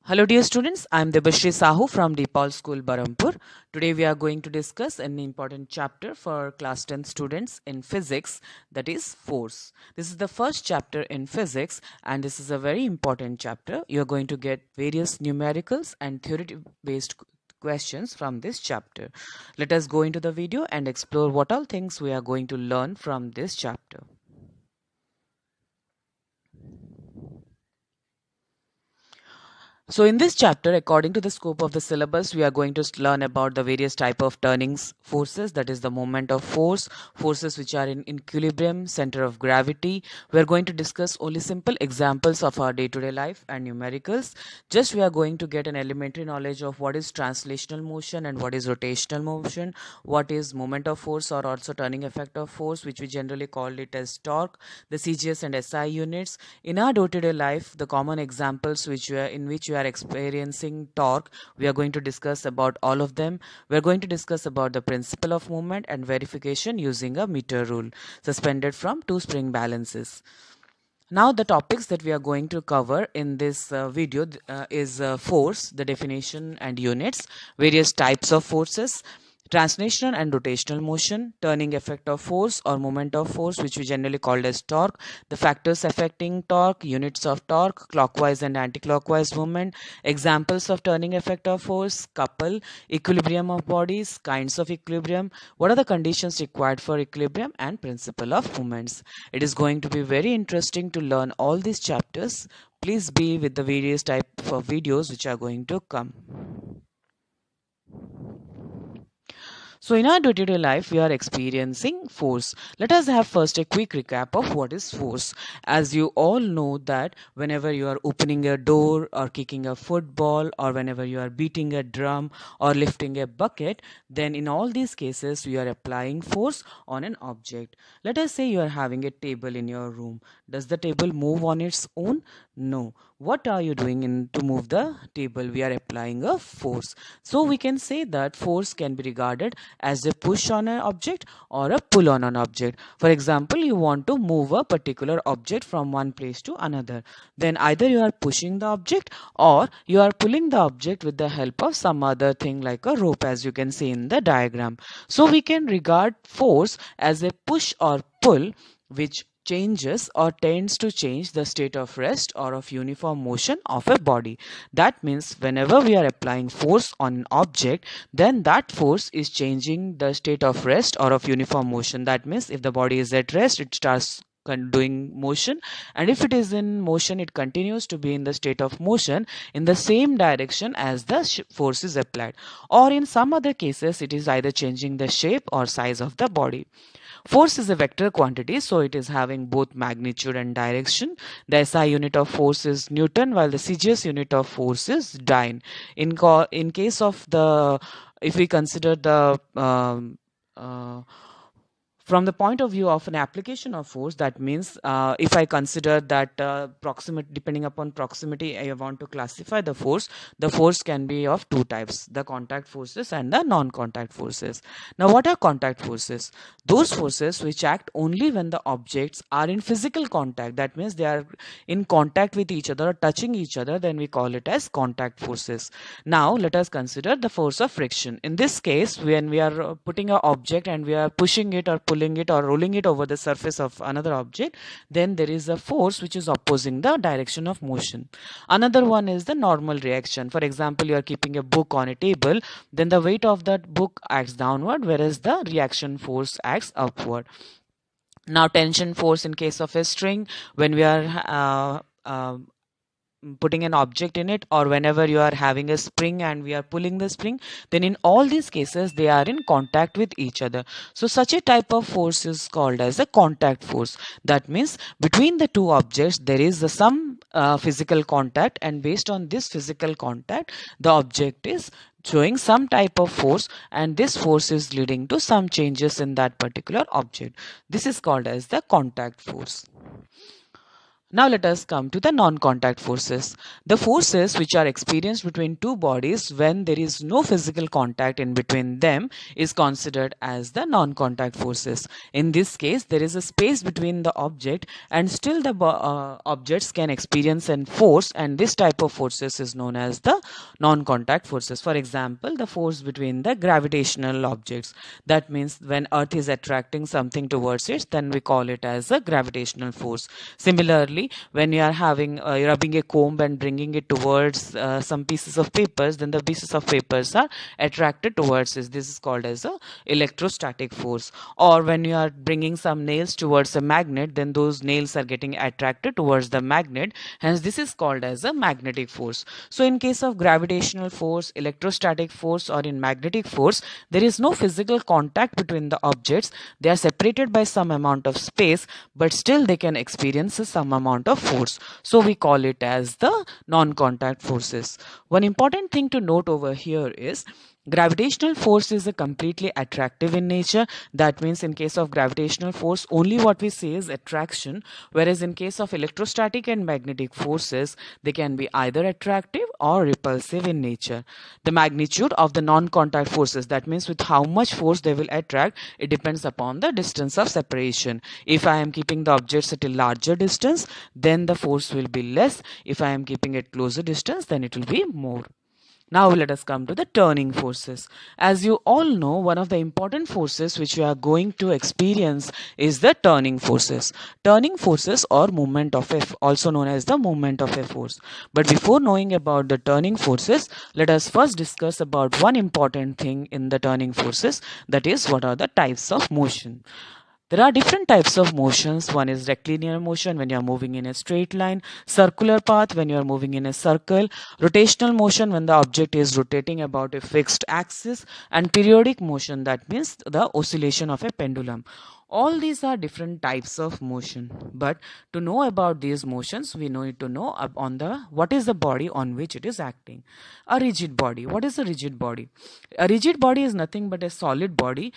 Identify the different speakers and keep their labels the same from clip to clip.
Speaker 1: Hello dear students, I am Debashri Sahu from Deepal School Barampur. Today we are going to discuss an important chapter for class 10 students in physics, that is force. This is the first chapter in physics and this is a very important chapter. You are going to get various numericals and theoretic based questions from this chapter. Let us go into the video and explore what all things we are going to learn from this chapter. So in this chapter, according to the scope of the syllabus, we are going to learn about the various type of turning forces, that is the moment of force, forces which are in equilibrium, center of gravity. We are going to discuss only simple examples of our day-to-day life and numericals. Just we are going to get an elementary knowledge of what is translational motion and what is rotational motion, what is moment of force or also turning effect of force, which we generally call it as torque, the CGS and SI units. In our day-to-day life, the common examples in which you are experiencing torque, we are going to discuss about all of them. We are going to discuss about the principle of movement and verification using a meter rule suspended from two spring balances. Now the topics that we are going to cover in this video is force, the definition and units, various types of forces, translational and rotational motion, turning effect of force or moment of force, which we generally called as torque, the factors affecting torque, units of torque, clockwise and anti-clockwise movement, examples of turning effect of force, couple, equilibrium of bodies, kinds of equilibrium, what are the conditions required for equilibrium, and principle of movements. It is going to be very interesting to learn all these chapters. Please be with the various type of videos which are going to come. So in our day-to-day life, we are experiencing force. Let us have first a quick recap of what is force. As you all know that whenever you are opening a door or kicking a football or whenever you are beating a drum or lifting a bucket, then in all these cases, we are applying force on an object. Let us say you are having a table in your room. Does the table move on its own? No. What are you doing to move the table? We are applying a force. So we can say that force can be regarded as a push on an object or a pull on an object. For example, you want to move a particular object from one place to another. Then either you are pushing the object or you are pulling the object with the help of some other thing like a rope, as you can see in the diagram. So we can regard force as a push or pull which changes or tends to change the state of rest or of uniform motion of a body. That means whenever we are applying force on an object, then that force is changing the state of rest or of uniform motion. That means if the body is at rest, it starts doing motion, and if it is in motion, it continues to be in the state of motion in the same direction as the force is applied, or in some other cases it is either changing the shape or size of the body. Force is a vector quantity, so it is having both magnitude and direction. The SI unit of force is Newton, while the CGS unit of force is Dyne. In case of the, if we consider the from the point of view of an application of force, that means if I consider that proximity, depending upon proximity, I want to classify the force can be of two types, the contact forces and the non-contact forces. Now what are contact forces? Those forces which act only when the objects are in physical contact, that means they are in contact with each other or touching each other, then we call it as contact forces. Now let us consider the force of friction. In this case, when we are putting an object and we are pushing it or pulling it or rolling it over the surface of another object, then there is a force which is opposing the direction of motion. Another one is the normal reaction. For example, you are keeping a book on a table, then the weight of that book acts downward, whereas the reaction force acts upward. Now tension force in case of a string, when we are putting an object in it, or whenever you are having a spring and we are pulling the spring, then in all these cases they are in contact with each other. So such a type of force is called as a contact force. That means between the two objects there is some physical contact, and based on this physical contact the object is showing some type of force, and this force is leading to some changes in that particular object. This is called as the contact force. Now let us come to the non-contact forces. The forces which are experienced between two bodies when there is no physical contact in between them is considered as the non-contact forces. In this case, there is a space between the object and still the objects can experience an force, and this type of forces is known as the non-contact forces. For example, the force between the gravitational objects. That means when Earth is attracting something towards it, then we call it as a gravitational force. Similarly, when you are having rubbing a comb and bringing it towards some pieces of papers, then the pieces of papers are attracted towards it. This is called as a electrostatic force. Or when you are bringing some nails towards a magnet, then those nails are getting attracted towards the magnet, hence this is called as a magnetic force. So in case of gravitational force, electrostatic force, or in magnetic force, there is no physical contact between the objects. They are separated by some amount of space, but still they can experience some amount of force. So we call it as the non-contact forces. One important thing to note over here is gravitational force is a completely attractive in nature. That means in case of gravitational force, only what we say is attraction, whereas in case of electrostatic and magnetic forces, they can be either attractive or repulsive in nature. The magnitude of the non-contact forces, that means with how much force they will attract, it depends upon the distance of separation. If I am keeping the objects at a larger distance, then the force will be less. If I am keeping it closer distance, then it will be more. Now let us come to the turning forces. As you all know, one of the important forces which you are going to experience is the turning forces. Turning forces or movement of a, also known as the movement of a force. But before knowing about the turning forces, let us first discuss about one important thing in the turning forces, that is what are the types of motion. There are different types of motions. One is rectilinear motion when you are moving in a straight line, circular path when you are moving in a circle, rotational motion when the object is rotating about a fixed axis, and periodic motion, that means the oscillation of a pendulum. All these are different types of motion, but to know about these motions, we need to know on the what is the body on which it is acting. A rigid body. What is a rigid body? A rigid body is nothing but a solid body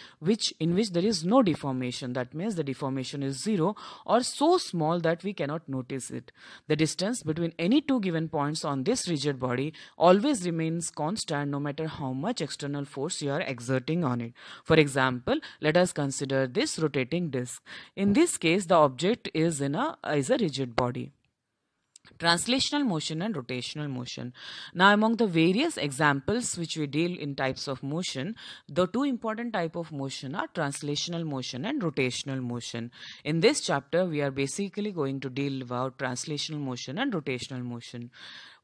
Speaker 1: in which there is no deformation. That means the deformation is zero or so small that we cannot notice it. The distance between any two given points on this rigid body always remains constant no matter how much external force you are exerting on it. For example, let us consider this rotating disc. In this case, the object is a rigid body. Translational motion and rotational motion. Now, among the various examples which we deal in types of motion, the two important type of motion are translational motion and rotational motion. In this chapter, we are basically going to deal about translational motion and rotational motion.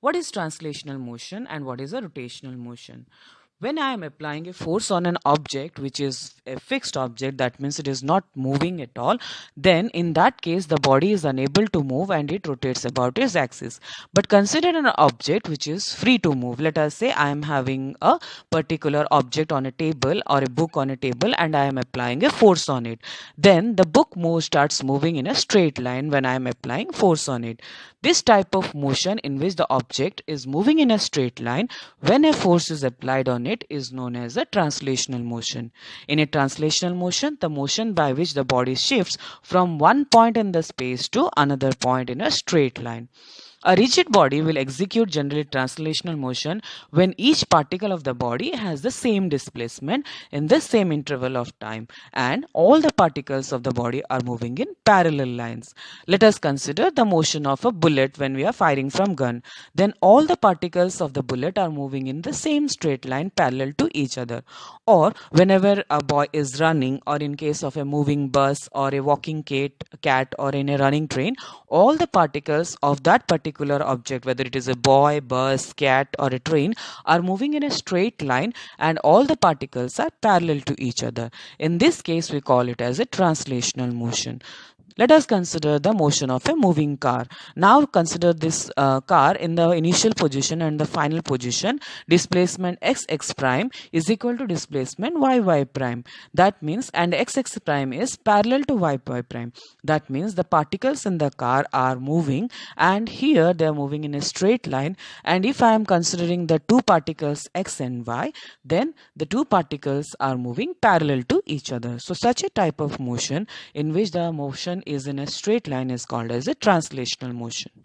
Speaker 1: What is translational motion and what is a rotational motion? When I am applying a force on an object which is a fixed object, that means it is not moving at all, then in that case the body is unable to move and it rotates about its axis. But consider an object which is free to move. Let us say I am having a particular object on a table or a book on a table and I am applying a force on it. Then the book starts moving in a straight line when I am applying force on it. This type of motion in which the object is moving in a straight line when a force is applied on it is known as a translational motion. In a translational motion, the motion by which the body shifts from one point in the space to another point in a straight line. A rigid body will execute generally translational motion when each particle of the body has the same displacement in the same interval of time and all the particles of the body are moving in parallel lines. Let us consider the motion of a bullet when we are firing from gun. Then all the particles of the bullet are moving in the same straight line parallel to each other. Or whenever a boy is running, or in case of a moving bus or a walking cat or in a running train, all the particles of that particular object, whether it is a boy, bus, cat or a train, are moving in a straight line and all the particles are parallel to each other. In this case, we call it as a translational motion. Let us consider the motion of a moving car. Now consider this car in the initial position and the final position. Displacement x prime is equal to displacement y prime. That means, and x prime is parallel to y prime. That means the particles in the car are moving and here they are moving in a straight line. And if I am considering the two particles x and y, then the two particles are moving parallel to each other. So such a type of motion in which the motion is in a straight line is called as a translational motion.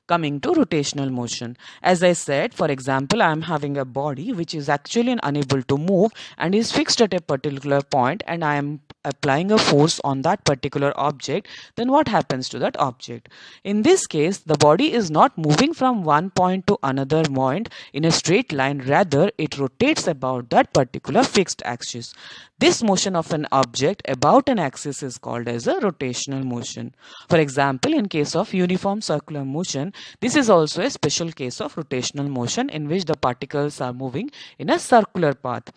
Speaker 1: Coming to rotational motion. As I said, for example, I am having a body which is actually unable to move and is fixed at a particular point, and I am applying a force on that particular object. Then what happens to that object? In this case, the body is not moving from one point to another point in a straight line, rather it rotates about that particular fixed axis. This motion of an object about an axis is called as a rotational motion. For example, in case of uniform circular motion, this is also a special case of rotational motion in which the particles are moving in a circular path.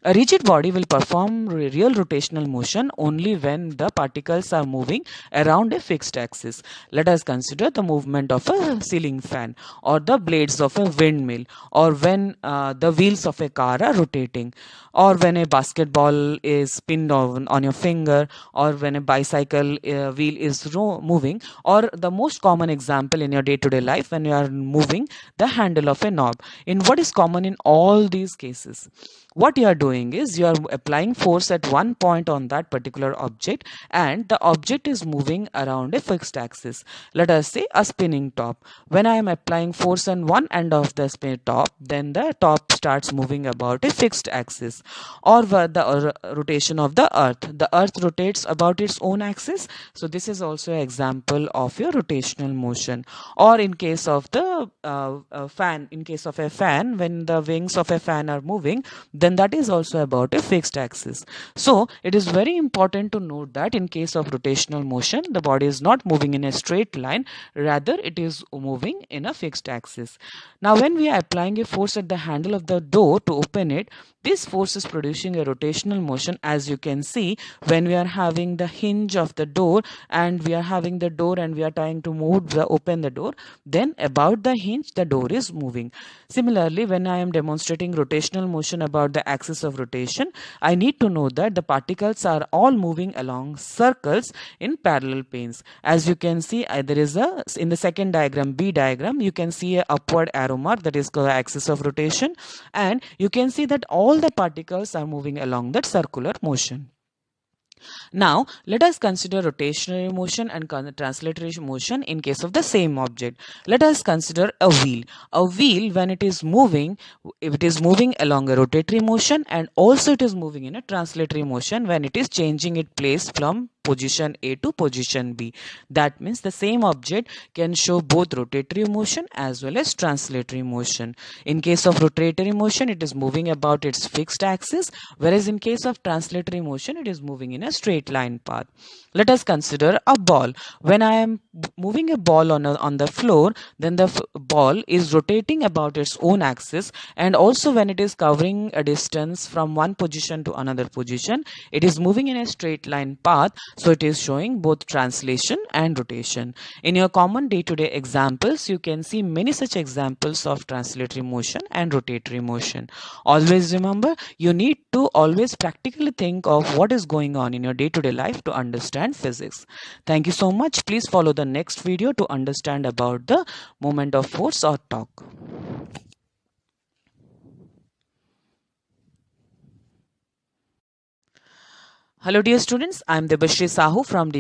Speaker 1: A rigid body will perform real rotational motion only when the particles are moving around a fixed axis. Let us consider the movement of a ceiling fan, or the blades of a windmill, or when the wheels of a car are rotating, or when a basketball is pinned on your finger, or when a bicycle wheel is moving, or the most common example in your day-to-day life when you are moving the handle of a knob. In what is common in all these cases? What you are doing is you are applying force at one point on that particular object, and the object is moving around a fixed axis. Let us say a spinning top. When I am applying force on one end of the spin top, then the top starts moving about a fixed axis. Or the rotation of the earth rotates about its own axis, so this is also an example of your rotational motion. Or in case of the fan, in case of a fan, when the wings of a fan are moving, then that is also about a fixed axis. So it is very important to note that in case of rotational motion, the body is not moving in a straight line, rather it is moving in a fixed axis. Now when we are applying a force at the handle of the door to open it, this force is producing a rotational motion. As you can see, when we are having the hinge of the door, and we are having the door and we are trying to open the door, then about the hinge the door is moving. Similarly, when I am demonstrating rotational motion about the axis of rotation, I need to know that the particles are all moving along circles in parallel planes. As you can see, there is a, in the second diagram, B diagram, you can see a upward arrow mark, that is called the axis of rotation, and you can see that all the particles are moving along that circular motion. Now, let us consider rotational motion and translatory motion in case of the same object. Let us consider a wheel. A wheel, when it is moving, if it is moving along a rotatory motion, and also it is moving in a translatory motion when it is changing its place from position A to position B. That means the same object can show both rotatory motion as well as translatory motion. In case of rotatory motion, it is moving about its fixed axis, whereas in case of translatory motion, it is moving in a straight line path. Let us consider a ball. When I am moving a ball on the floor, then the ball is rotating about its own axis, and also when it is covering a distance from one position to another position, it is moving in a straight line path, so it is showing both translation and rotation. In your common day-to-day examples, you can see many such examples of translatory motion and rotatory motion. Always remember, you need to always practically think of what is going on in your day-to-day life to understand physics. Thank you so much. Please follow the next video to understand about the moment of force or torque. Hello dear students, I am Debashri Sahu from